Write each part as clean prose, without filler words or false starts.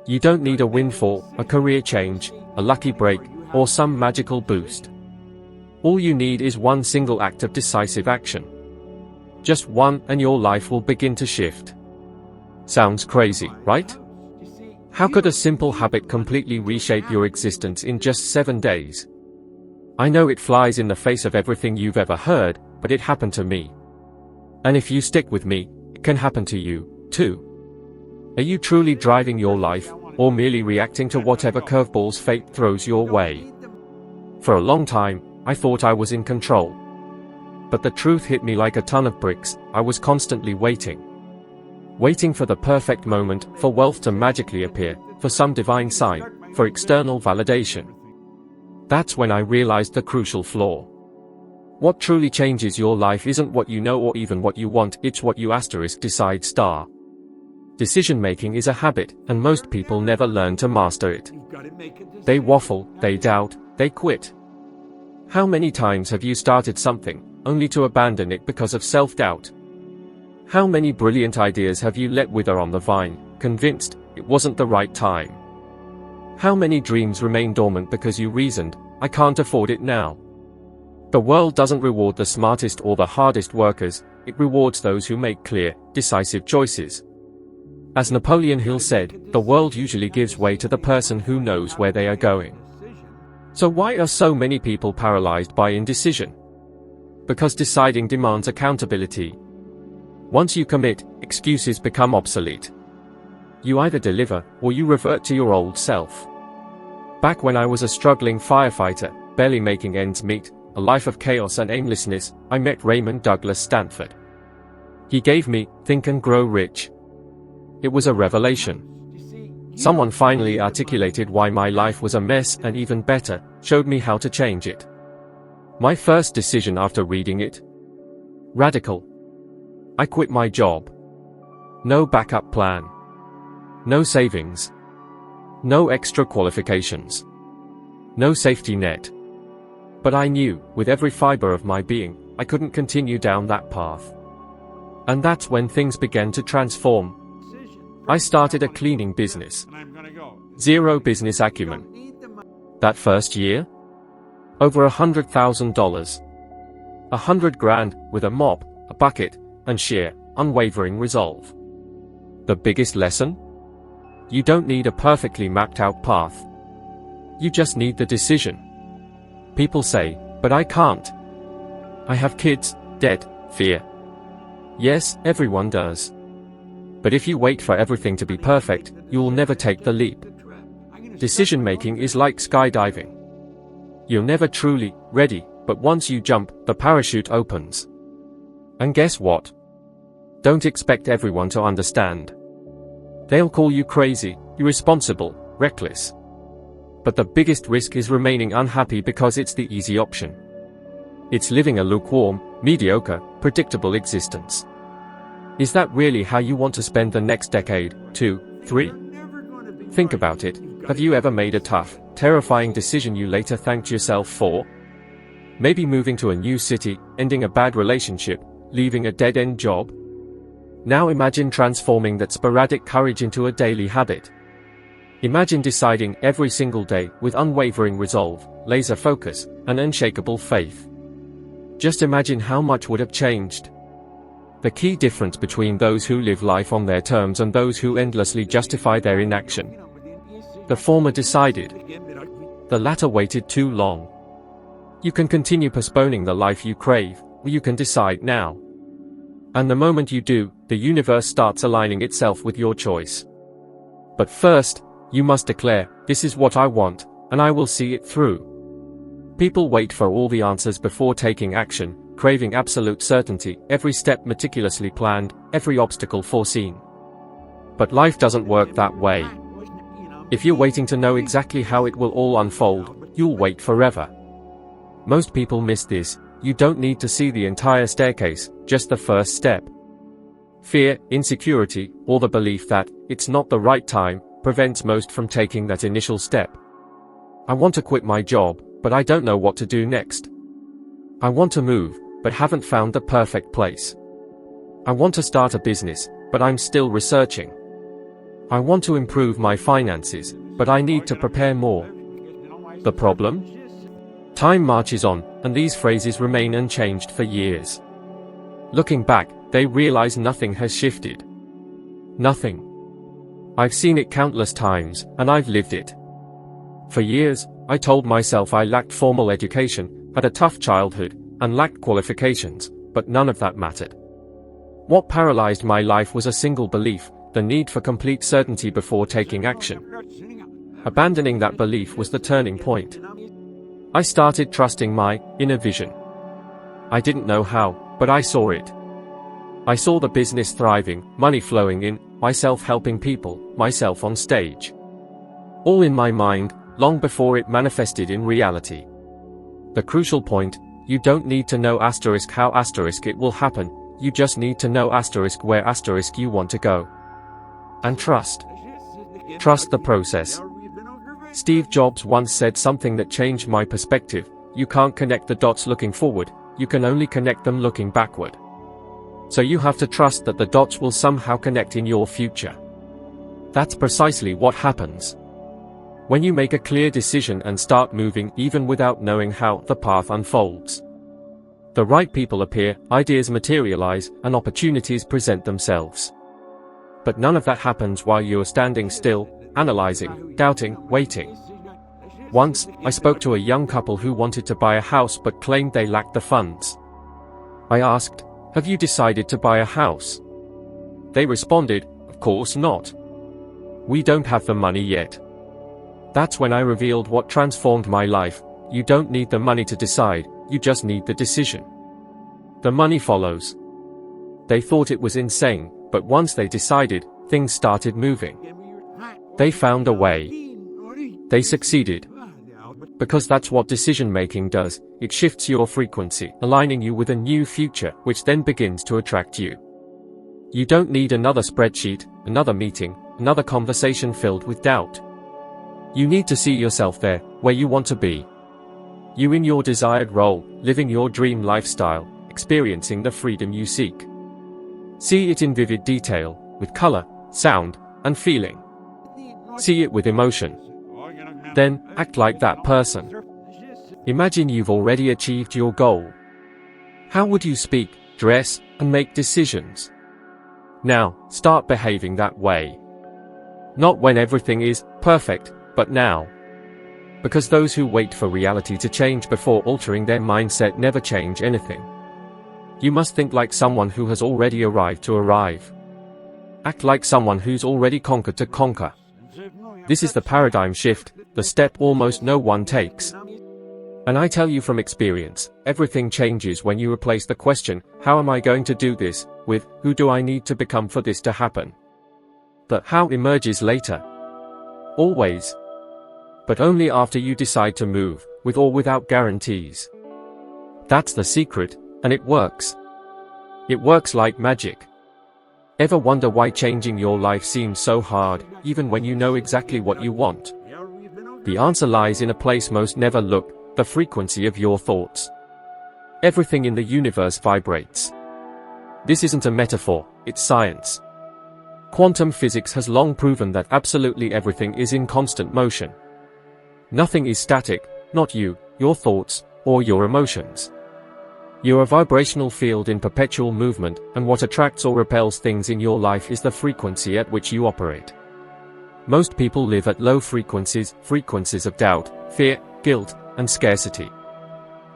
You don't need a windfall, a career change, a lucky break, or some magical boost. All you need is one single act of decisive action. Just one, and your life will begin to shift. Sounds crazy, right? How could a simple habit completely reshape your existence in just 7 days? I know it flies in the face of everything you've ever heard, but it happened to me. And if you stick with me, it can happen to you, too. Are you truly driving your life, or merely reacting to whatever curveballs fate throws your way? For a long time, I thought I was in control. But the truth hit me like a ton of bricks. I was constantly waiting. Waiting for the perfect moment, for wealth to magically appear, for some divine sign, for external validation. That's when I realized the crucial flaw. What truly changes your life isn't what you know or even what you want, it's what you decide star. Decision-making is a habit, and most people never learn to master it. They waffle, they doubt, they quit. How many times have you started something, only to abandon it because of self-doubt? How many brilliant ideas have you let wither on the vine, convinced it wasn't the right time? How many dreams remain dormant because you reasoned, I can't afford it now? The world doesn't reward the smartest or the hardest workers, it rewards those who make clear, decisive choices. As Napoleon Hill said, the world usually gives way to the person who knows where they are going. So why are so many people paralyzed by indecision? Because deciding demands accountability. Once you commit, excuses become obsolete. You either deliver, or you revert to your old self. Back when I was a struggling firefighter, barely making ends meet, a life of chaos and aimlessness, I met Raymond Douglas Stanford. He gave me Think and Grow Rich. It was a revelation. Someone finally articulated why my life was a mess and, even better, showed me how to change it. My first decision after reading it? Radical. I quit my job. No backup plan. No savings. No extra qualifications. No safety net. But I knew, with every fiber of my being, I couldn't continue down that path. And that's when things began to transform. I started a cleaning business. Zero business acumen. That first year? Over $100,000. $100,000, with a mop, a bucket, and sheer, unwavering resolve. The biggest lesson? You don't need a perfectly mapped out path. You just need the decision. People say, but I can't. I have kids, debt, fear. Yes, everyone does. But if you wait for everything to be perfect, you will never take the leap. Decision-making is like skydiving. You're never truly ready, but once you jump, the parachute opens. And guess what? Don't expect everyone to understand. They'll call you crazy, irresponsible, reckless. But the biggest risk is remaining unhappy because it's the easy option. It's living a lukewarm, mediocre, predictable existence. Is that really how you want to spend the next decade, 2, 3? Think about it. Have you ever made a tough, terrifying decision you later thanked yourself for? Maybe moving to a new city, ending a bad relationship, leaving a dead-end job? Now imagine transforming that sporadic courage into a daily habit. Imagine deciding every single day with unwavering resolve, laser focus, and unshakable faith. Just imagine how much would have changed. The key difference between those who live life on their terms and those who endlessly justify their inaction. The former decided. The latter waited too long. You can continue postponing the life you crave, or you can decide now. And the moment you do, the universe starts aligning itself with your choice. But first, you must declare, this is what I want, and I will see it through. People wait for all the answers before taking action, craving absolute certainty, every step meticulously planned, every obstacle foreseen. But life doesn't work that way. If you're waiting to know exactly how it will all unfold, you'll wait forever. Most people miss this. You don't need to see the entire staircase, just the first step. Fear, insecurity, or the belief that it's not the right time, prevents most from taking that initial step. I want to quit my job, but I don't know what to do next. I want to move, but haven't found the perfect place. I want to start a business, but I'm still researching. I want to improve my finances, but I need to prepare more. The problem? Time marches on, and these phrases remain unchanged for years. Looking back, they realize nothing has shifted. Nothing. I've seen it countless times, and I've lived it. For years, I told myself I lacked formal education, had a tough childhood, and lacked qualifications, but none of that mattered. What paralyzed my life was a single belief: the need for complete certainty before taking action. Abandoning that belief was the turning point. I started trusting my inner vision. I didn't know how, but I saw it. I saw the business thriving, money flowing in, myself helping people, myself on stage. All in my mind, long before it manifested in reality. The crucial point: you don't need to know how it will happen, you just need to know where you want to go. And trust. Trust the process. Steve Jobs once said something that changed my perspective: you can't connect the dots looking forward, you can only connect them looking backward. So you have to trust that the dots will somehow connect in your future. That's precisely what happens. When you make a clear decision and start moving even without knowing how, the path unfolds. The right people appear, ideas materialize, and opportunities present themselves. But none of that happens while you're standing still, analyzing, doubting, waiting. Once, I spoke to a young couple who wanted to buy a house but claimed they lacked the funds. I asked, "Have you decided to buy a house?" They responded, "Of course not. We don't have the money yet." That's when I revealed what transformed my life: you don't need the money to decide, you just need the decision. The money follows. They thought it was insane, but once they decided, things started moving. They found a way. They succeeded. Because that's what decision-making does: it shifts your frequency, aligning you with a new future, which then begins to attract you. You don't need another spreadsheet, another meeting, another conversation filled with doubt. You need to see yourself there, where you want to be. You in your desired role, living your dream lifestyle, experiencing the freedom you seek. See it in vivid detail, with color, sound, and feeling. See it with emotion. Then, act like that person. Imagine you've already achieved your goal. How would you speak, dress, and make decisions? Now, start behaving that way. Not when everything is perfect, but now. Because those who wait for reality to change before altering their mindset never change anything. You must think like someone who has already arrived to arrive. Act like someone who's already conquered to conquer. This is the paradigm shift, the step almost no one takes. And I tell you from experience, everything changes when you replace the question, "How am I going to do this?" with, "Who do I need to become for this to happen?" The how emerges later. Always. But only after you decide to move, with or without guarantees. That's the secret, and it works. It works like magic. Ever wonder why changing your life seems so hard, even when you know exactly what you want? The answer lies in a place most never look: the frequency of your thoughts. Everything in the universe vibrates. This isn't a metaphor, it's science. Quantum physics has long proven that absolutely everything is in constant motion. Nothing is static, not you, your thoughts, or your emotions. You're a vibrational field in perpetual movement, and what attracts or repels things in your life is the frequency at which you operate. Most people live at low frequencies of doubt, fear, guilt, and scarcity.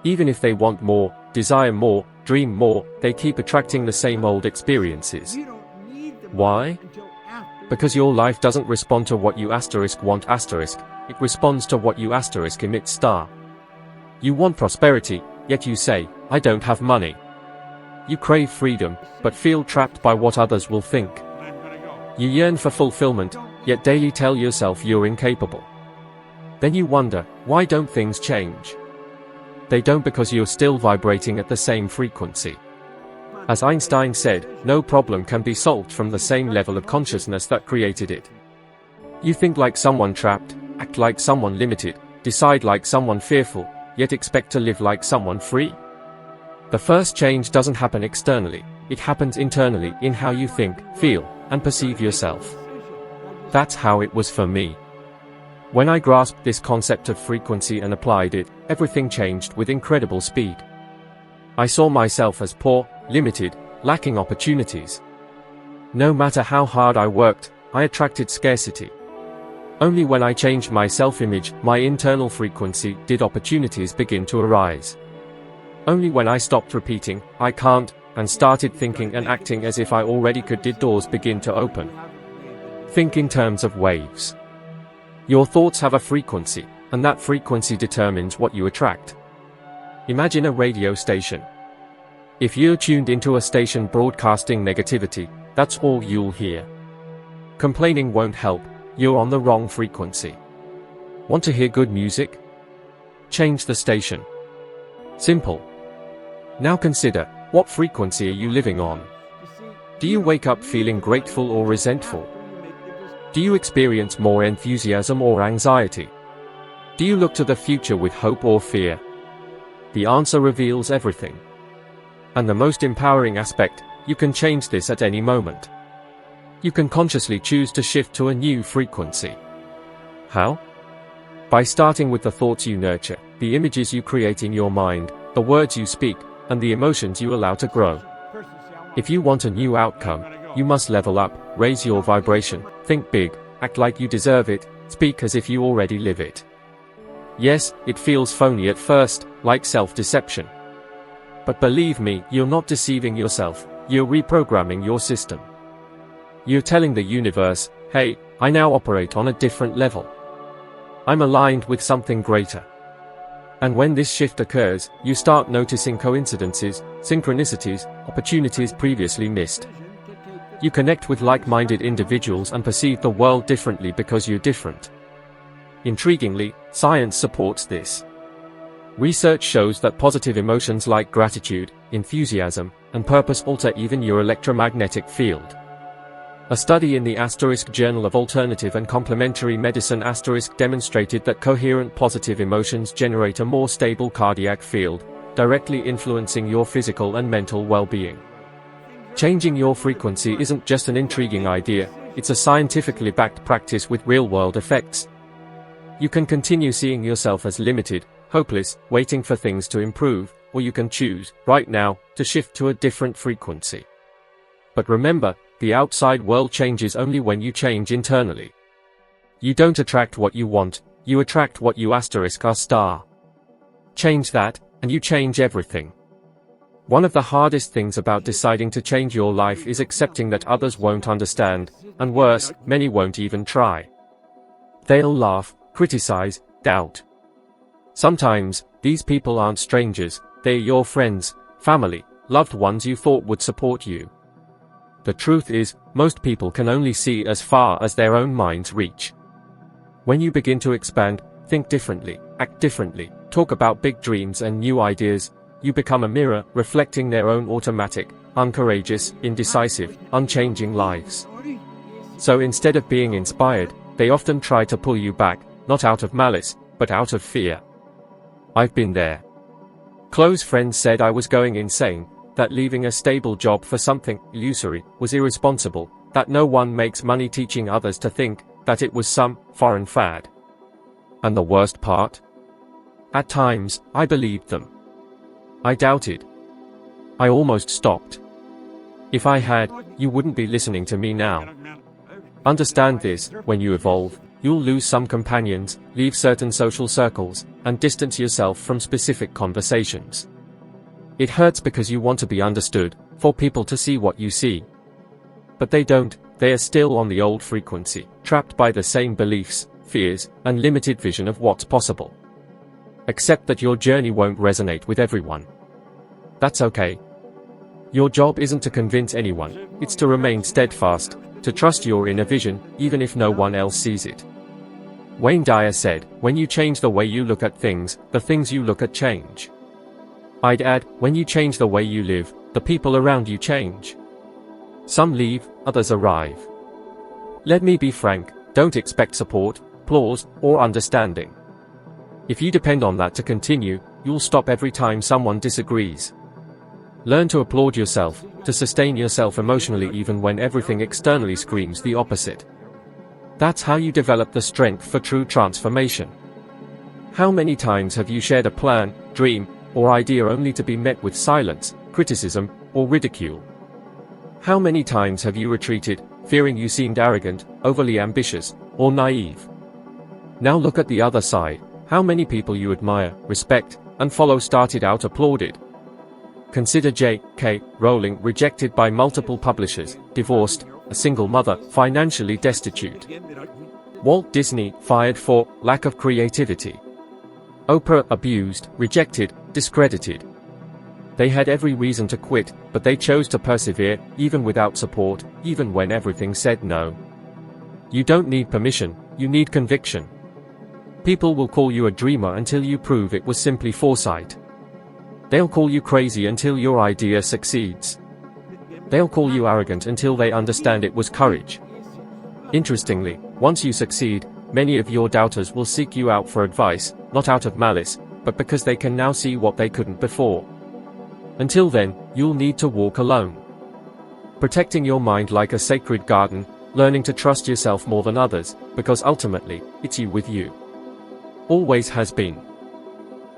Even if they want more, desire more, dream more, they keep attracting the same old experiences. Why? Because your life doesn't respond to what you want it responds to what you emit . You want prosperity, yet you say, "I don't have money." You crave freedom, but feel trapped by what others will think. You yearn for fulfillment, yet daily tell yourself you're incapable. Then you wonder, why don't things change? They don't, because you're still vibrating at the same frequency. As Einstein said, no problem can be solved from the same level of consciousness that created it. You think like someone trapped, act like someone limited, decide like someone fearful, yet expect to live like someone free? The first change doesn't happen externally, it happens internally, in how you think, feel, and perceive yourself. That's how it was for me. When I grasped this concept of frequency and applied it, everything changed with incredible speed. I saw myself as poor, limited, lacking opportunities. No matter how hard I worked, I attracted scarcity. Only when I changed my self-image, my internal frequency, did opportunities begin to arise. Only when I stopped repeating, "I can't," and started thinking and acting as if I already could, did doors begin to open. Think in terms of waves. Your thoughts have a frequency, and that frequency determines what you attract. Imagine a radio station. If you're tuned into a station broadcasting negativity, that's all you'll hear. Complaining won't help, you're on the wrong frequency. Want to hear good music? Change the station. Simple. Now consider, what frequency are you living on? Do you wake up feeling grateful or resentful? Do you experience more enthusiasm or anxiety? Do you look to the future with hope or fear? The answer reveals everything. And the most empowering aspect, you can change this at any moment. You can consciously choose to shift to a new frequency. How? By starting with the thoughts you nurture, the images you create in your mind, the words you speak, and the emotions you allow to grow. If you want a new outcome, you must level up, raise your vibration, think big, act like you deserve it, speak as if you already live it. Yes, it feels phony at first, like self-deception. But believe me, you're not deceiving yourself, you're reprogramming your system. You're telling the universe, hey, I now operate on a different level. I'm aligned with something greater. And when this shift occurs, you start noticing coincidences, synchronicities, opportunities previously missed. You connect with like-minded individuals and perceive the world differently because you're different. Intriguingly, science supports this. Research shows that positive emotions like gratitude, enthusiasm, and purpose alter even your electromagnetic field. A study in the Journal of Alternative and Complementary Medicine demonstrated that coherent positive emotions generate a more stable cardiac field, directly influencing your physical and mental well-being. Changing your frequency isn't just an intriguing idea, it's a scientifically backed practice with real-world effects. You can continue seeing yourself as limited, hopeless, waiting for things to improve, or you can choose, right now, to shift to a different frequency. But remember, the outside world changes only when you change internally. You don't attract what you want, you attract what you ****. Change that, and you change everything. One of the hardest things about deciding to change your life is accepting that others won't understand, and worse, many won't even try. They'll laugh, criticize, doubt. Sometimes, these people aren't strangers, they're your friends, family, loved ones you thought would support you. The truth is, most people can only see as far as their own minds reach. When you begin to expand, think differently, act differently, talk about big dreams and new ideas, you become a mirror reflecting their own automatic, uncourageous, indecisive, unchanging lives. So instead of being inspired, they often try to pull you back, not out of malice, but out of fear. I've been there. Close friends said I was going insane, that leaving a stable job for something illusory was irresponsible, that no one makes money teaching others to think, that it was some foreign fad. And the worst part? At times, I believed them. I doubted. I almost stopped. If I had, you wouldn't be listening to me now. Understand this, when you evolve, you'll lose some companions, leave certain social circles, and distance yourself from specific conversations. It hurts because you want to be understood, for people to see what you see. But they don't, they are still on the old frequency, trapped by the same beliefs, fears, and limited vision of what's possible. Accept that your journey won't resonate with everyone. That's okay. Your job isn't to convince anyone, it's to remain steadfast, to trust your inner vision, even if no one else sees it. Wayne Dyer said, when you change the way you look at things, the things you look at change. I'd add, when you change the way you live, the people around you change. Some leave, others arrive. Let me be frank, don't expect support, applause, or understanding. If you depend on that to continue, you'll stop every time someone disagrees. Learn to applaud yourself, to sustain yourself emotionally even when everything externally screams the opposite. That's how you develop the strength for true transformation. How many times have you shared a plan, dream, or idea only to be met with silence, criticism, or ridicule? How many times have you retreated, fearing you seemed arrogant, overly ambitious, or naive? Now look at the other side. How many people you admire, respect, and follow started out applauded? Consider J.K. Rowling, rejected by multiple publishers, divorced, a single mother, financially destitute. Walt Disney, fired for lack of creativity. Oprah, abused, rejected, discredited. They had every reason to quit, but they chose to persevere, even without support, even when everything said no. You don't need permission, you need conviction. People will call you a dreamer until you prove it was simply foresight. They'll call you crazy until your idea succeeds. They'll call you arrogant until they understand it was courage. Interestingly, once you succeed, many of your doubters will seek you out for advice, not out of malice, but because they can now see what they couldn't before. Until then, you'll need to walk alone. Protecting your mind like a sacred garden, learning to trust yourself more than others, because ultimately, it's you with you. Always has been.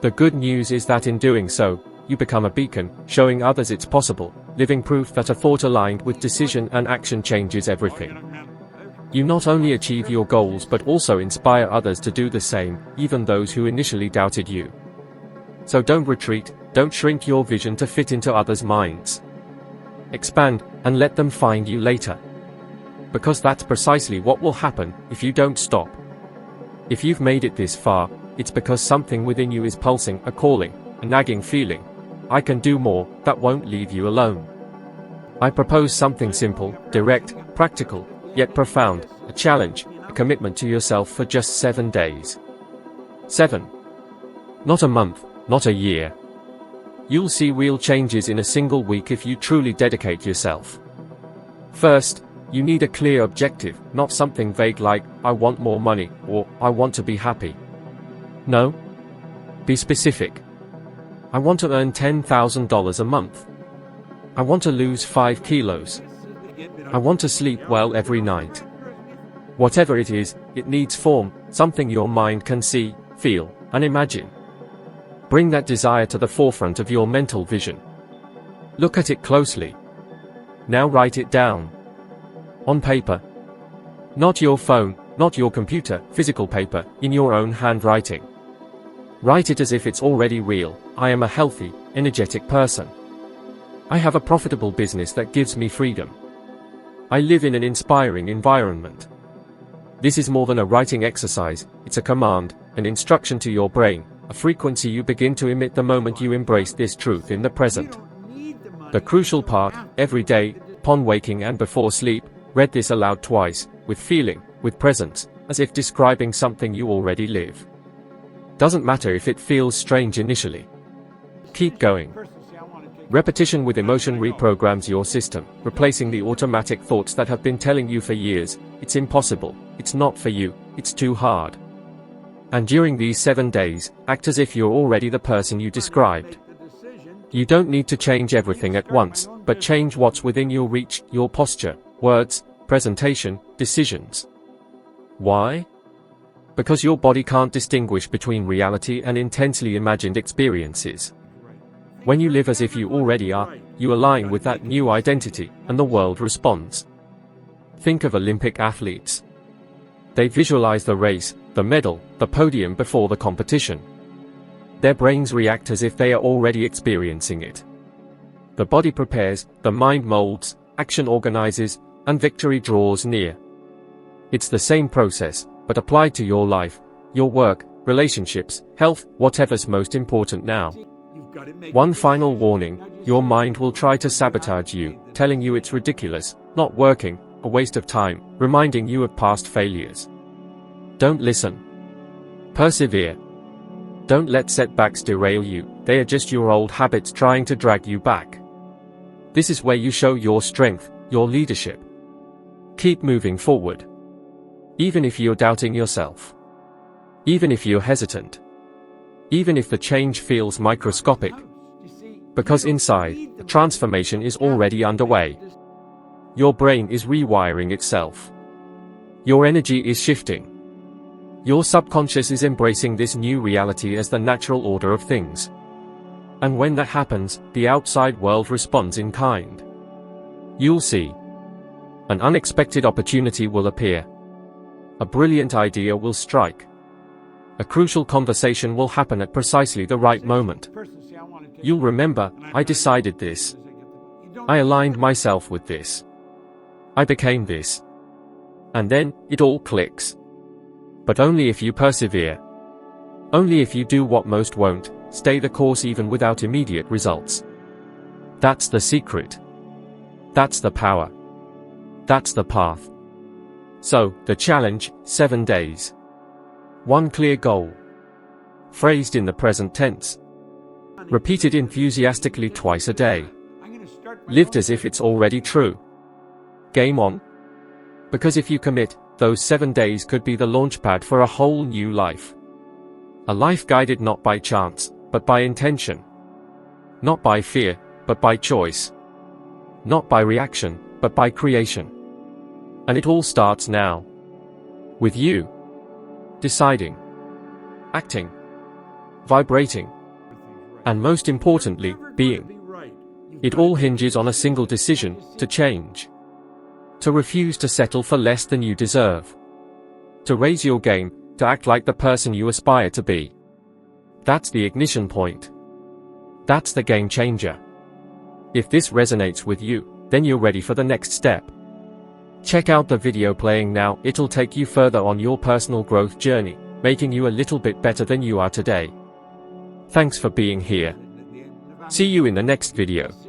The good news is that in doing so, you become a beacon, showing others it's possible, living proof that a thought aligned with decision and action changes everything. You not only achieve your goals but also inspire others to do the same, even those who initially doubted you. So don't retreat, don't shrink your vision to fit into others' minds. Expand, and let them find you later. Because that's precisely what will happen if you don't stop. If you've made it this far, it's because something within you is pulsing, a calling, a nagging feeling. I can do more, that won't leave you alone. I propose something simple, direct, practical, yet profound, a challenge, a commitment to yourself for just 7 days. 7. Not a month, not a year. You'll see real changes in a single week if you truly dedicate yourself. First, you need a clear objective, not something vague like, I want more money, or I want to be happy. No. Be specific. I want to earn $10,000 a month. I want to lose 5 kilos. I want to sleep well every night. Whatever it is, it needs form, something your mind can see, feel, and imagine. Bring that desire to the forefront of your mental vision. Look at it closely. Now write it down. On paper. Not your phone, not your computer, physical paper, in your own handwriting. Write it as if it's already real. I am a healthy, energetic person. I have a profitable business that gives me freedom. I live in an inspiring environment. This is more than a writing exercise, it's a command, an instruction to your brain, a frequency you begin to emit the moment you embrace this truth in the present. The crucial part, every day, upon waking and before sleep, read this aloud twice, with feeling, with presence, as if describing something you already live. Doesn't matter if it feels strange initially. Keep going. Repetition with emotion reprograms your system, replacing the automatic thoughts that have been telling you for years, it's impossible, it's not for you, it's too hard. And during these 7 days, act as if you're already the person you described. You don't need to change everything at once, but change what's within your reach, your posture, words, presentation, decisions. Why? Because your body can't distinguish between reality and intensely imagined experiences. When you live as if you already are, you align with that new identity, and the world responds. Think of Olympic athletes. They visualize the race, the medal, the podium before the competition. Their brains react as if they are already experiencing it. The body prepares, the mind molds, action organizes, and victory draws near. It's the same process, but applied to your life, your work, relationships, health, whatever's most important now. One final warning, your mind will try to sabotage you, telling you it's ridiculous, not working, a waste of time, reminding you of past failures. Don't listen. Persevere. Don't let setbacks derail you, they are just your old habits trying to drag you back. This is where you show your strength, your leadership. Keep moving forward. Even if you're doubting yourself. Even if you're hesitant. Even if the change feels microscopic. Because inside, the transformation is already underway. Your brain is rewiring itself. Your energy is shifting. Your subconscious is embracing this new reality as the natural order of things. And when that happens, the outside world responds in kind. You'll see. An unexpected opportunity will appear. A brilliant idea will strike. A crucial conversation will happen at precisely the right moment. You'll remember, I decided this. I aligned myself with this. I became this. And then, it all clicks. But only if you persevere. Only if you do what most won't, stay the course even without immediate results. That's the secret. That's the power. That's the path. So, the challenge, 7 days. One clear goal. Phrased in the present tense. Repeated enthusiastically twice a day. Lived as if it's already true. Game on. Because if you commit, those 7 days could be the launchpad for a whole new life. A life guided not by chance, but by intention. Not by fear, but by choice. Not by reaction, but by creation. And it all starts now. With you. Deciding. Acting. Vibrating. And most importantly, being. It all hinges on a single decision, to change. To refuse to settle for less than you deserve. To raise your game, to act like the person you aspire to be. That's the ignition point. That's the game changer. If this resonates with you, then you're ready for the next step. Check out the video playing now, it'll take you further on your personal growth journey, making you a little bit better than you are today. Thanks for being here. See you in the next video.